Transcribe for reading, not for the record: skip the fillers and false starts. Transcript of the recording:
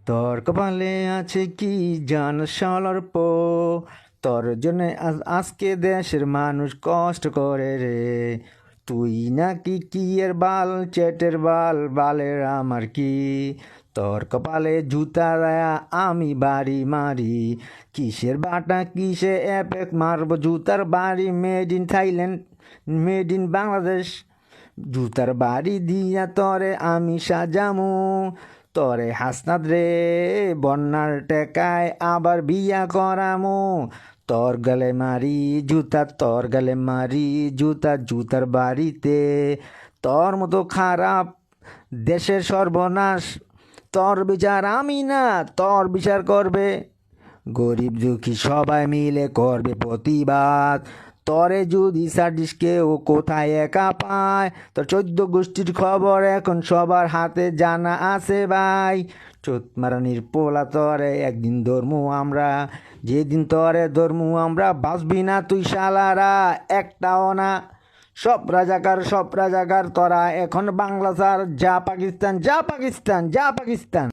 তোর কপালে আছে কি জান শালার পো, তোর জন্য আজকে দেশের মানুষ কষ্ট করে রে। তুই নাকি কি এর বাল, চেটের বাল, বালের আমার কি। তোর কপালে জুতা দেয়া আমি বাড়ি মারি, কিসের বাটা কিসে এপেক মারবো জুতার বাড়ি। Made in Thailand, made in Bangladesh, জুতার বাড়ি দিয়া তরে আমি সাজামু। তরে হাসনাত রে বন্যার টেকায় আবার বিয়া করামু। তোর গালে মারি জুতা, তোর গালে মারি জুতা, জুতার বাড়িতে। তোর মতো খারাপ দেশের সর্বনাশ, তোর বিচার আমি না, তোর বিচার করবে গরিব দুঃখী সবাই মিলে করবে প্রতিবাদ। তরে যদি সার্জিস কেউ কোথায় একা পায়, তোর 14 গোষ্ঠীর খবর এখন সবার হাতে জানা আছে ভাই। চোত মারানির পোলা তরে একদিন ধর্মু আমরা, যেদিন তরে ধর্মু আমরা বাঁচবি না তুই শালারা একটাও না। সব রাজাকার তোরা এখন বাংলা ছাড়, যা পাকিস্তান, যা পাকিস্তান, যা পাকিস্তান।